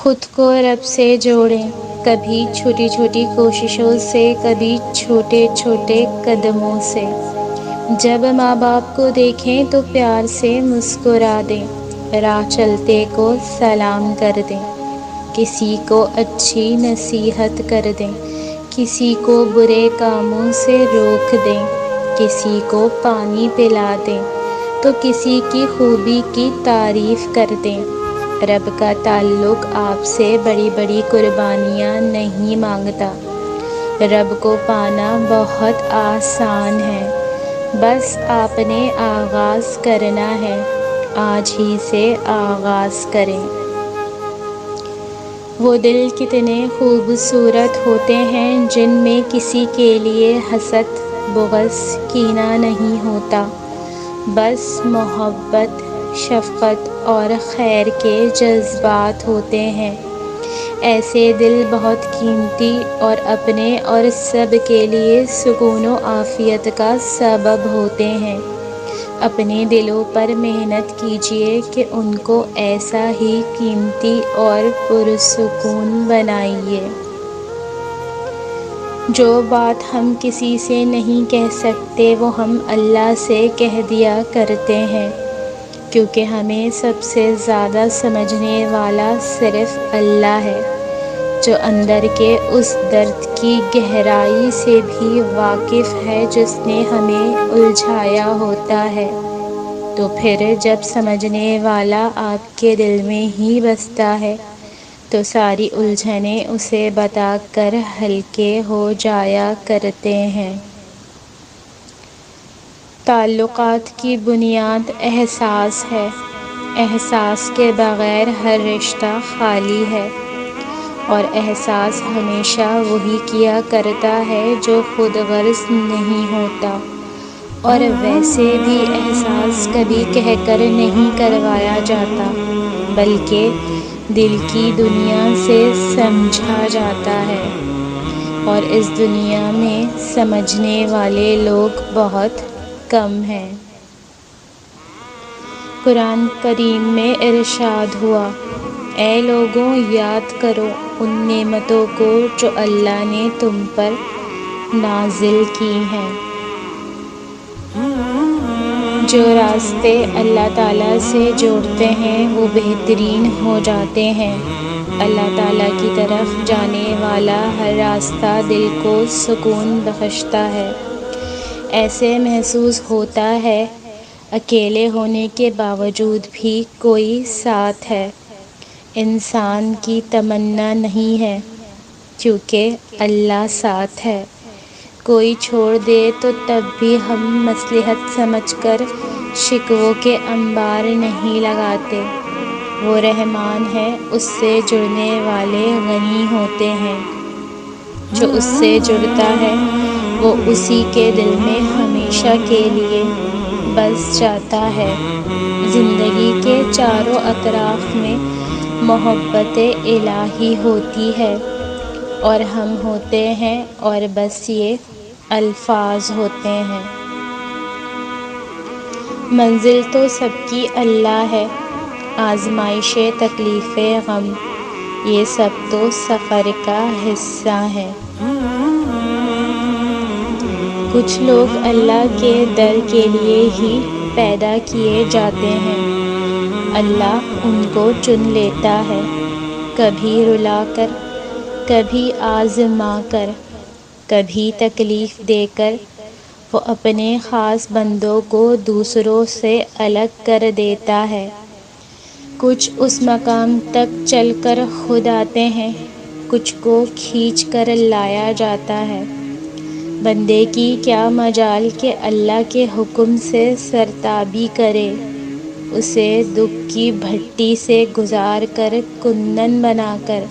خود کو رب سے جوڑیں، کبھی چھوٹی چھوٹی کوششوں سے، کبھی چھوٹے چھوٹے قدموں سے۔ جب ماں باپ کو دیکھیں تو پیار سے مسکرا دیں، راہ چلتے کو سلام کر دیں، کسی کو اچھی نصیحت کر دیں، کسی کو برے کاموں سے روک دیں، کسی کو پانی پلا دیں تو کسی کی خوبی کی تعریف کر دیں۔ رب کا تعلق آپ سے بڑی بڑی قربانیاں نہیں مانگتا۔ رب کو پانا بہت آسان ہے، بس آپ نے آغاز کرنا ہے، آج ہی سے آغاز کریں۔ وہ دل کتنے خوبصورت ہوتے ہیں جن میں کسی کے لیے حسد، بغض، کینہ نہیں ہوتا، بس محبت، شفقت اور خیر کے جذبات ہوتے ہیں۔ ایسے دل بہت قیمتی اور اپنے اور سب کے لیے سکون و عافیت کا سبب ہوتے ہیں۔ اپنے دلوں پر محنت کیجیے کہ ان کو ایسا ہی قیمتی اور پرسکون بنائیے۔ جو بات ہم کسی سے نہیں کہہ سکتے وہ ہم اللہ سے کہہ دیا کرتے ہیں، کیونکہ ہمیں سب سے زیادہ سمجھنے والا صرف اللہ ہے، جو اندر کے اس درد کی گہرائی سے بھی واقف ہے جس نے ہمیں الجھایا ہوتا ہے۔ تو پھر جب سمجھنے والا آپ کے دل میں ہی بستا ہے تو ساری الجھنیں اسے بتا کر ہلکے ہو جایا کرتے ہیں۔ تعلقات کی بنیاد احساس ہے، احساس کے بغیر ہر رشتہ خالی ہے، اور احساس ہمیشہ وہی کیا کرتا ہے جو خود غرض نہیں ہوتا، اور ویسے بھی احساس کبھی کہہ کر نہیں کروایا جاتا بلکہ دل کی دنیا سے سمجھا جاتا ہے، اور اس دنیا میں سمجھنے والے لوگ بہت کم ہیں۔ قرآن کریم میں ارشاد ہوا، اے لوگوں یاد کرو ان نعمتوں کو جو اللہ نے تم پر نازل کی ہیں۔ جو راستے اللہ تعالیٰ سے جوڑتے ہیں وہ بہترین ہو جاتے ہیں۔ اللہ تعالیٰ کی طرف جانے والا ہر راستہ دل کو سکون بخشتا ہے۔ ایسے محسوس ہوتا ہے اکیلے ہونے کے باوجود بھی کوئی ساتھ ہے۔ انسان کی تمنا نہیں ہے کیونکہ اللہ ساتھ ہے۔ کوئی چھوڑ دے تو تب بھی ہم مصلحت سمجھ کر شکووں کے انبار نہیں لگاتے۔ وہ رحمان ہے، اس سے جڑنے والے غنی ہوتے ہیں۔ جو اس سے جڑتا ہے وہ اسی کے دل میں ہمیشہ کے لیے بس جاتا ہے۔ زندگی کے چاروں اطراف میں محبت الہی ہوتی ہے اور ہم ہوتے ہیں اور بس یہ الفاظ ہوتے ہیں۔ منزل تو سب کی اللہ ہے، آزمائشیں تکلیفیں غم یہ سب تو سفر کا حصہ ہے۔ کچھ لوگ اللہ کے در کے لیے ہی پیدا کیے جاتے ہیں، اللہ ان کو چن لیتا ہے، کبھی رلا کر، کبھی آزما کر، کبھی تکلیف دے کر وہ اپنے خاص بندوں کو دوسروں سے الگ کر دیتا ہے۔ کچھ اس مقام تک چل کر خود آتے ہیں، کچھ کو کھینچ کر لایا جاتا ہے۔ بندے کی کیا مجال کہ اللہ کے حکم سے سرتابی کرے، اسے دکھ کی بھٹی سے گزار کر کندن بنا کر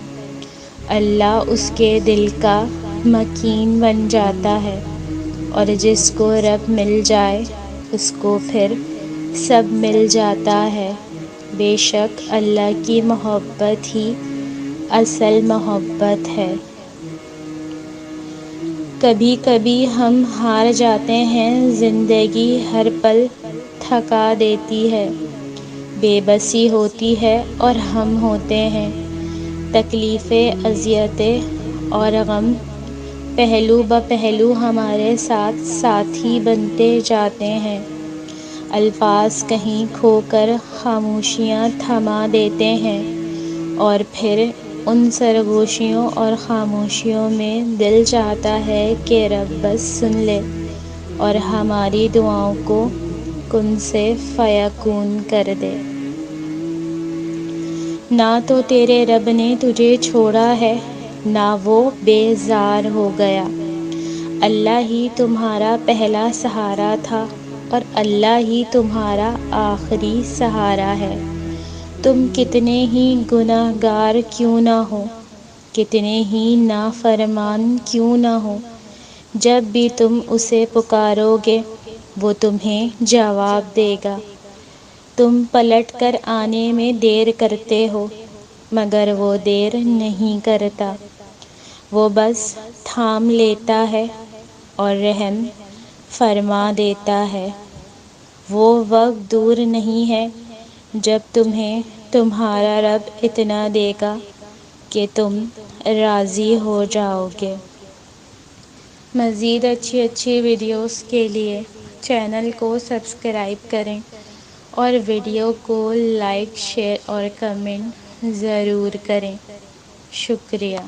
اللہ اس کے دل کا مکین بن جاتا ہے، اور جس کو رب مل جائے اس کو پھر سب مل جاتا ہے۔ بے شک اللہ کی محبت ہی اصل محبت ہے۔ کبھی کبھی ہم ہار جاتے ہیں، زندگی ہر پل تھکا دیتی ہے، بے بسی ہوتی ہے اور ہم ہوتے ہیں تکلیفیں، اذیتیں اور غم پہلو بہ پہلو ہمارے ساتھ ساتھی بنتے جاتے ہیں۔ الفاظ کہیں کھو کر خاموشیاں تھما دیتے ہیں اور پھر ان سرگوشیوں اور خاموشیوں میں دل چاہتا ہے کہ رب بس سن لے اور ہماری دعاؤں کو کن سے فیکون کر دے۔ نہ تو تیرے رب نے تجھے چھوڑا ہے، نہ وہ بیزار ہو گیا۔ اللہ ہی تمہارا پہلا سہارا تھا اور اللہ ہی تمہارا آخری سہارا ہے۔ تم کتنے ہی گناہ گار کیوں نہ ہو، کتنے ہی نافرمان کیوں نہ ہو، جب بھی تم اسے پکارو گے وہ تمہیں جواب دے گا۔ تم پلٹ کر آنے میں دیر کرتے ہو مگر وہ دیر نہیں کرتا، وہ بس تھام لیتا ہے اور رحم فرما دیتا ہے۔ وہ وقت دور نہیں ہے جب تمہیں تمہارا رب اتنا دے گا کہ تم راضی ہو جاؤ گے۔ مزید اچھی ویڈیوز کے لیے چینل کو سبسکرائب کریں اور ویڈیو کو لائک، شیئر اور کمنٹ ضرور کریں۔ شکریہ۔